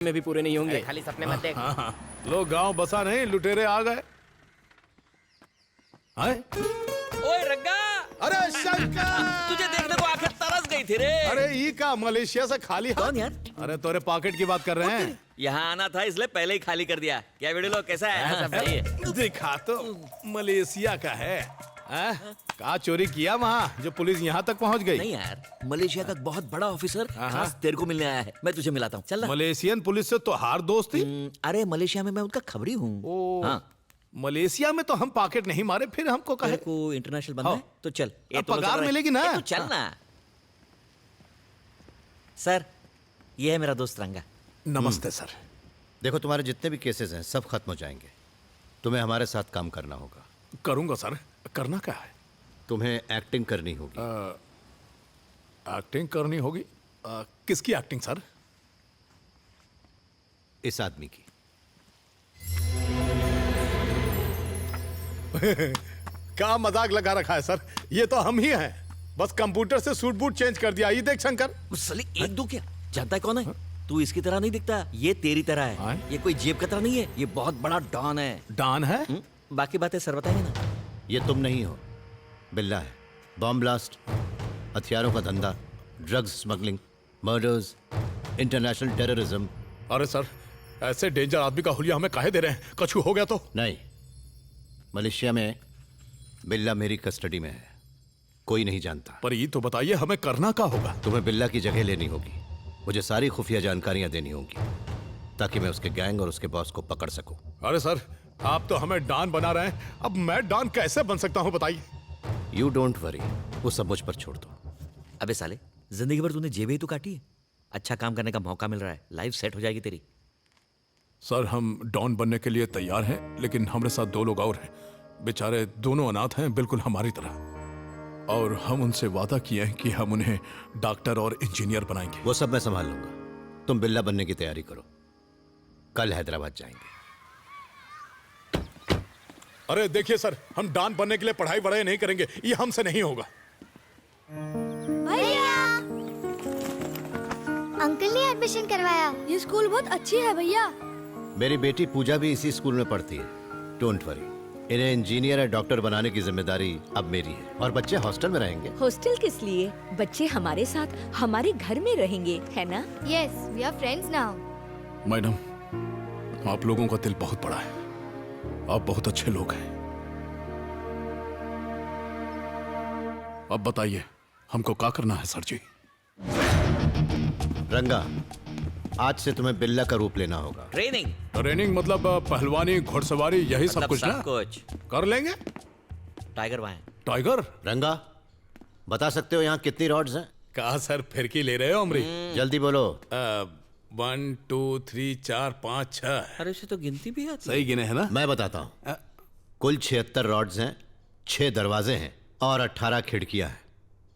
में भी पूरे नहीं होंगे। खाली सपने मत देख। लोग गांव बसा नहीं, लुटेरे आ गए। ओए रग्गा, अरे शंकर, तुझे देखने को आंखें तरस गई थी रे। अरे ये का मलेशिया से खाली कौन यार? अरे तोरे पॉकेट की बात कर रहे हैं। यहाँ आना था इसलिए पहले ही खाली कर दिया। क्या वीडियो लोग कैसा है? सब सही है। दिखा तो मलेशिया का है। कहा चोरी किया वहाँ जो पुलिस यहाँ तक पहुँच गई? नहीं यार, मलेशिया का बहुत बड़ा ऑफिसर खास तेरे को मिलने आया है। मैं तुझे मिलाता हूँ, चल ना। मलेशियन पुलिस से तो हार दोस्ती। अरे मलेशिया में मैं उनका खबरी हूँ। हाँ, मलेशिया में तो हम पॉकेट नहीं मारे, फिर हमको कहे तेरे को इंटरनेशनल बनना है तो चल। पगार मिलेगी ना? तो चल ना। सर, ये है मेरा दोस्त रंगा। नमस्ते सर। देखो, तुम्हारे जितने भी केसेस हैं सब खत्म हो जाएंगे। तुम्हें हमारे साथ काम करना होगा। करूंगा सर। करना क्या है? तुम्हें एक्टिंग करनी होगी। एक्टिंग करनी होगी? किसकी एक्टिंग सर? इस आदमी की। क्या मजाक लगा रखा है सर? ये तो हम ही हैं। बस कंप्यूटर से सूट बूट चेंज कर दिया। ये देख शंकर। साले एक दो क्या जानता है कौन है? तू इसकी तरह नहीं दिखता, ये तेरी तरह है। ये कोई जेब कतरा नहीं है, ये बहुत बड़ा डॉन है। डॉन है? बाकी बातें सर बताएंगे ना। ये तुम नहीं हो, बिल्ला है। बॉम्ब ब्लास्ट, हथियारों का धंधा, drugs smuggling, murders, international terrorism. अरे सर, ऐसे डेंजर आदमी का हुलिया हमें काहे दे रहे हैं? कछु हो गया तो? नहीं, मलेशिया में बिल्ला मेरी कस्टडी में है, कोई नहीं जानता। पर ये तो बताइए हमें करना क्या होगा? तुम्हें बिल्ला की जगह लेनी होगी। मुझे सारी खुफिया जानकारियां देनी होंगी ताकि मैं उसके गैंग और उसके बॉस को पकड़ सकूं। अरे सर, आप तो हमें डॉन बना रहे हैं। अब मैं डॉन कैसे बन सकता हूं बताइए? यू डोंट वरी, वो सब मुझ पर छोड़ दो। अबे साले, जिंदगी भर तूने जेबें ही तो काटी है। अच्छा काम करने का मौका मिल रहा है, लाइफ सेट हो जाएगी तेरी। सर, हम डॉन बनने के लिए तैयार हैं, लेकिन हमारे साथ दो लोग और हैं। बेचारे दोनों अनाथ हैं, बिल्कुल हमारी तरह। और हम उनसे वादा किए हैं कि हम उन्हें डॉक्टर और इंजीनियर बनाएंगे। वो सब मैं संभाल लूंगा। तुम बिल्ला बनने की तैयारी करो, कल हैदराबाद जाएंगे। अरे देखिए सर, हम डॉन बनने के लिए पढ़ाई वढ़ाई नहीं करेंगे, ये हमसे नहीं होगा। भैया, अंकल ने एडमिशन करवाया। ये स्कूल बहुत अच्छी है भैया। मेरी बेटी पूजा भी इसी स्कूल में पढ़ती है। डोंट वरी, इन्हें इंजीनियर या डॉक्टर बनाने की जिम्मेदारी अब मेरी है। और बच्चे हॉस्टल में रहेंगे। हॉस्टल किस लिए? बच्चे हमारे साथ हमारे घर में रहेंगे, है ना? Yes, we are friends now. Madam, आप लोगों का दिल बहुत बड़ा है। आप बहुत अच्छे लोग हैं। अब बताइए हमको क्या करना है सर जी? रंगा, आज से तुम्हें बिल्ला का रूप लेना होगा। ट्रेनिंग? ट्रेनिंग मतलब पहलवानी, घुड़सवारी, यही सब कुछ ना? कुछ कर लेंगे। टाइगर वहां है। टाइगर? रंगा, बता सकते हो यहाँ कितनी रॉड्स हैं? कहा सर, फिरकी ले रहे हो अमरी? जल्दी बोलो। 1 2 3 4 5 6। अरे उसे तो गिनती भी आती। सही गिने है ना? मैं बताता हूँ। कुल 76 रॉड्स हैं, 6 दरवाजे हैं और 18 खिड़कियां हैं।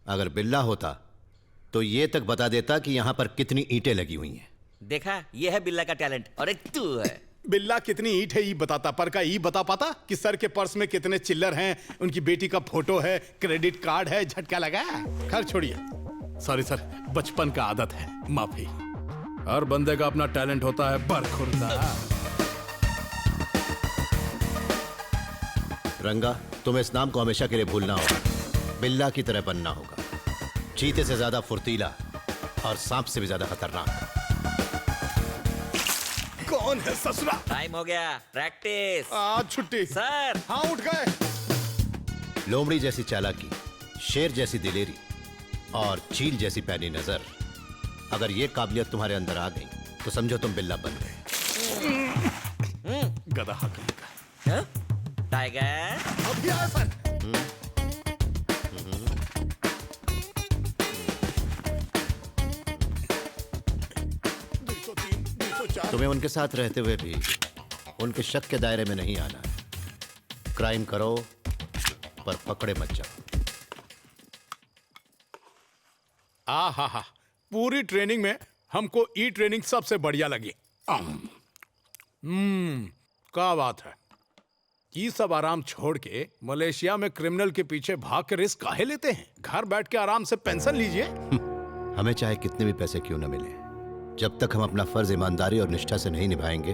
अगर बिल्ला होता तो ये तक बता देता कि यहाँ पर कितनी ईंटें लगी हुई हैं। देखा, ये है बिल्ला का टैलेंट। और एक तू है। बिल्ला कितनी ईंट है ये बताता, पर का ये बता पाता कि सर के पर्स में कितने चिल्लर हैं, उनकी बेटी का फोटो है, क्रेडिट कार्ड है, झटका लगा। खैर छोड़िए। सॉरी सर, बचपन का आदत है, माफी। हर बंदे का अपना टैलेंट होता है, बरखुरदा। रंगा, तुम्हें इस नाम को हमेशा के लिए भूलना होगा। बिल्ला की तरह बनना होगा, चीते से ज्यादा फुर्तीला और सांप से भी ज्यादा खतरनाक। कौन है ससुरा? टाइम हो गया, प्रैक्टिस। आज छुट्टी सर। हाँ, उठ गए। लोमड़ी जैसी चालाकी, शेर जैसी दिलेरी और चील जैसी पैनी नजर, अगर ये काबिलियत तुम्हारे अंदर आ गई तो समझो तुम बिल्ला बन गए। गधा का टाइगर अभी आया सर। तुम्हें उनके साथ रहते हुए भी उनके शक के दायरे में नहीं आना। क्राइम करो पर पकड़े मत जाओ। हा, पूरी ट्रेनिंग में हमको ई ट्रेनिंग सबसे बढ़िया लगी। क्या बात है। ये सब आराम छोड़ के मलेशिया में क्रिमिनल के पीछे भाग के रिस्क काहे लेते हैं? घर बैठ के आराम से पेंशन लीजिए। हमें चाहे कितने भी पैसे क्यों न मिले, जब तक हम अपना फर्ज ईमानदारी और निष्ठा से नहीं निभाएंगे,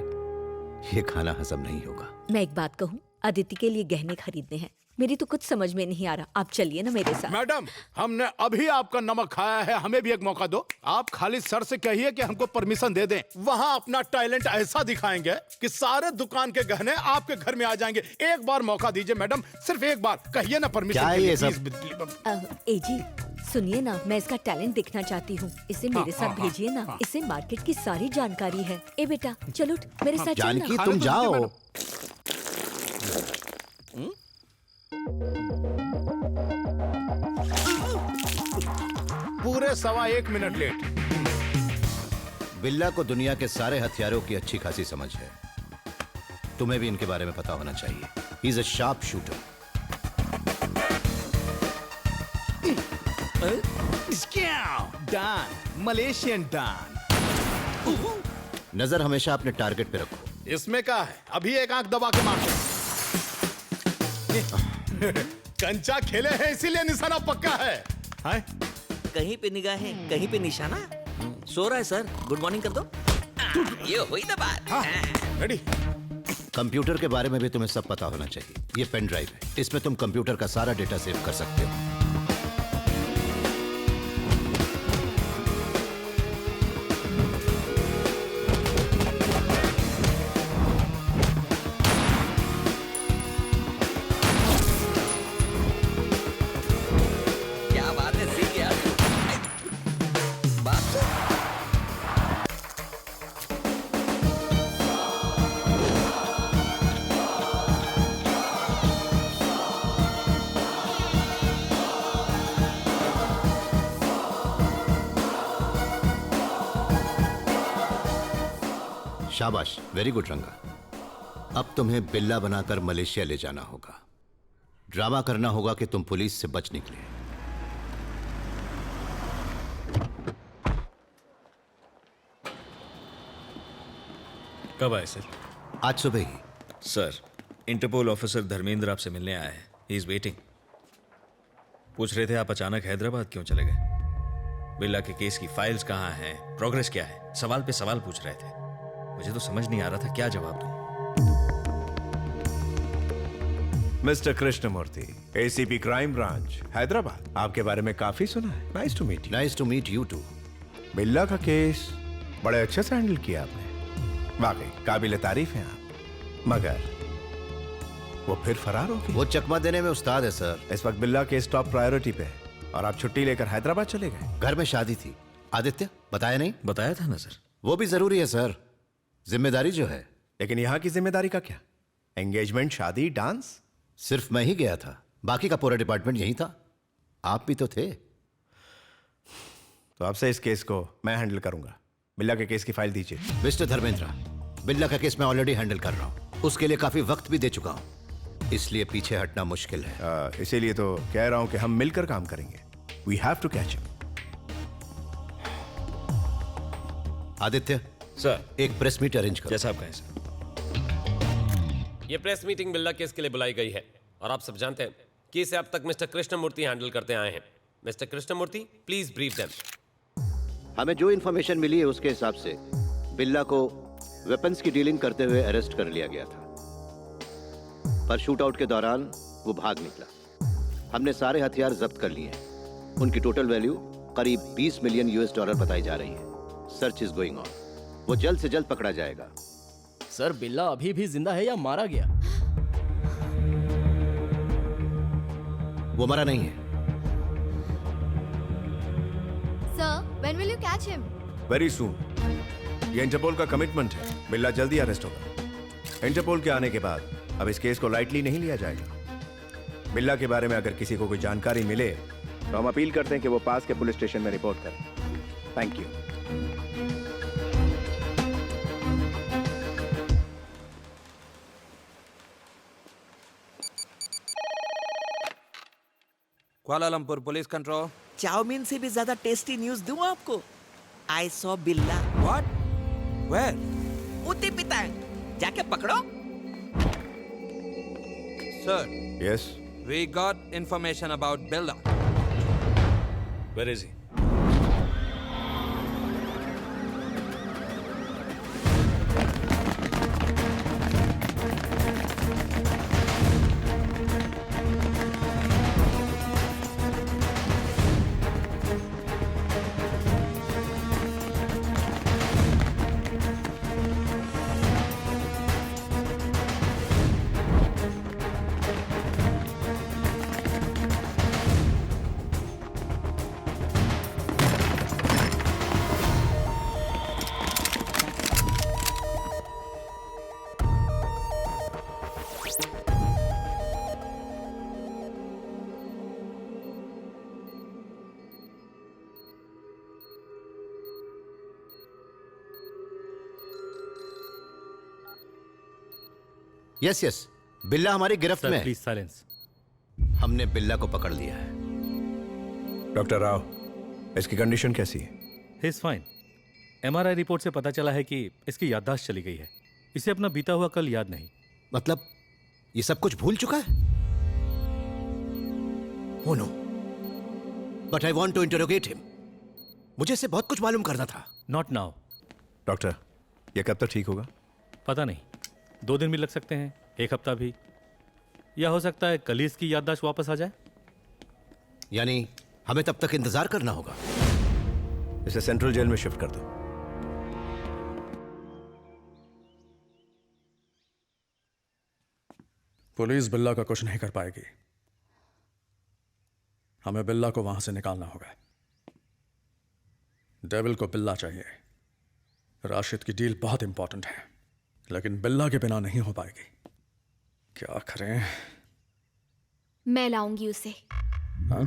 ये खाना हजम नहीं होगा। मैं एक बात कहूँ, अदिति के लिए गहने खरीदने हैं। मेरी तो कुछ समझ में नहीं आ रहा। आप चलिए ना मेरे साथ। मैडम, हमने अभी आपका नमक खाया है, हमें भी एक मौका दो। आप खाली सर से कहिए कि हमको परमिशन दे दें। वहाँ अपना टैलेंट ऐसा दिखाएंगे कि सारे दुकान के गहने आपके घर में आ जाएंगे। एक बार मौका दीजिए मैडम, सिर्फ एक बार कहिए ना परमिशन क्या के है लिए, ये सब? प्लीज। एजी सुनिए ना, मैं इसका टैलेंट देखना चाहती हूँ। इसे मेरे साथ भेजिए ना। इसे मार्केट की सारी जानकारी है। ए बेटा चलो मेरे साथ जानकी, चलना। तुम जाओ। पूरे 1.25 मिनट लेट। बिल्ला को दुनिया के सारे हथियारों की अच्छी खासी समझ है। तुम्हें भी इनके बारे में पता होना चाहिए। He is a sharp shooter. Don, Malaysian don. नजर हमेशा अपने टारगेट पे रखो। इसमें क्या है, अभी एक आंख दबा के मारो। कंचा खेले हैं इसीलिए निशाना पक्का है। कहीं पे निगाहें, कहीं पे निशाना। सो रहा है सर, गुड मॉर्निंग कर दो। ये हुई ना बात। रेडी। कंप्यूटर के बारे में भी तुम्हें सब पता होना चाहिए। ये पेन ड्राइव है, इसमें तुम कंप्यूटर का सारा डेटा सेव कर सकते हो। क्या बात है, सीख गया। बात तो- शाबाश, वेरी गुड रंगा। अब तुम्हें बिल्ला बनाकर मलेशिया ले जाना होगा। ड्रामा करना होगा कि तुम पुलिस से बच निकले। कब आए सर? आज सुबह ही। सर, इंटरपोल ऑफिसर धर्मेंद्र आपसे मिलने आया है। He is waiting. पूछ रहे थे आप अचानक हैदराबाद क्यों चले गए। बिल्ला के केस की फाइल्स कहाँ हैं, प्रोग्रेस क्या है, सवाल पे सवाल पूछ रहे थे। मुझे तो समझ नहीं आ रहा था क्या जवाब दूं। Mister Krishnamurthy, ACP crime branch Hyderabad, आपके बारे में काफी सुना है। Nice to meet you. Nice to meet you too. Billa का केस बड़े अच्छे से हैंडल किया आपने। वाकई काबिल तारीफ हैं आप। मगर वो फिर फरार हो गई। वो चकमा देने में उस्ताद है सर। इस वक्त बिल्ला केस टॉप प्रायोरिटी पे है और आप छुट्टी लेकर हैदराबाद चले गए। घर में शादी थी। आदित्य बताया नहीं? बताया था ना सर। वो भी जरूरी है सर, जिम्मेदारी जो है। लेकिन यहाँ की जिम्मेदारी का क्या? एंगेजमेंट, शादी, डांस। सिर्फ मैं ही गया था, बाकी का पूरा डिपार्टमेंट यही था। आप भी तो थे। तो आपसे इस केस को मैं हैंडल करूंगा। बिल्ला के केस की फाइल दीजिए। मिस्टर धर्मेंद्र, बिल्ला का केस मैं ऑलरेडी हैंडल कर रहा हूँ। उसके लिए काफी वक्त भी दे चुका हूँ, इसलिए पीछे हटना मुश्किल है। इसीलिए तो कह रहा हूं कि हम मिलकर काम करेंगे। We have to catch him. Aditya sir, एक प्रेस मीट अरेंज करो। जैसा आप कहें सर। ये प्रेस मीटिंग बिल्ला केस के लिए बुलाई गई है और आप सब जानते हैं कि इसे अब तक मिस्टर कृष्णमूर्ति हैंडल करते आए हैं। Mister Krishnamurthy, please brief them. हमें जो इन्फॉर्मेशन मिली है उसके हिसाब से बिल्ला को वेपन्स की डीलिंग करते हुए अरेस्ट कर लिया गया था, पर शूट आउट के दौरान वो भाग निकला। हमने सारे हथियार जब्त कर लिए हैं। उनकी टोटल वैल्यू करीब 20 मिलियन US डॉलर बताई जा रही है। Search is going on. वो जल्द से जल्द पकड़ा जाएगा। सर, बिल्ला अभी भी जिंदा है या मारा गया? वो मरा नहीं है। Sir, when will you catch him? Very soon. ये इंटरपोल का कमिटमेंट है। बिल्ला जल्दी अरेस्ट होगा। इंटरपोल के आने के बाद अब इस केस को लाइटली नहीं लिया जाएगा। बिल्ला के बारे में अगर किसी को कोई जानकारी मिले तो हम अपील करते हैं कि वो पास के पुलिस स्टेशन में रिपोर्ट करें। Thank you. Kuala Lumpur police control. Chowmein से भी ज्यादा टेस्टी न्यूज दूं आपको। I saw Billa. What? Where? उती पितांग, जाके पकड़ो। Sir, yes, we got information about Billa. Where is he? Yes yes, Billa हमारी गिरफ्त में है। Please silence. हमने बिल्ला को पकड़ लिया है। डॉक्टर राव, इसकी कंडीशन कैसी है? He is fine. MRI report से पता चला है कि इसकी याददाश्त चली गई है। इसे अपना बीता हुआ कल याद नहीं। मतलब ये सब कुछ भूल चुका है? Oh no. But I want to interrogate him. मुझे इससे बहुत कुछ मालूम करना था। Not now. डॉक्टर, ये कब तक ठीक होगा? पता नहीं, 2 दिन भी लग सकते हैं, 1 हफ्ता भी, या हो सकता है कल ही इसकी याददाश्त वापस आ जाए। यानी हमें तब तक इंतजार करना होगा। इसे सेंट्रल जेल में शिफ्ट कर दो। पुलिस बिल्ला का कुछ नहीं कर पाएगी। हमें बिल्ला को वहां से निकालना होगा। डेविल को बिल्ला चाहिए। राशिद की डील बहुत इंपॉर्टेंट है, लेकिन बिल्ला के बिना नहीं हो पाएगी। क्या करें? मैं लाऊंगी उसे। हाँ?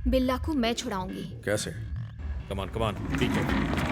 बिल्ला को मैं छुड़ाऊंगी। कैसे? कमान कमान, पीछे।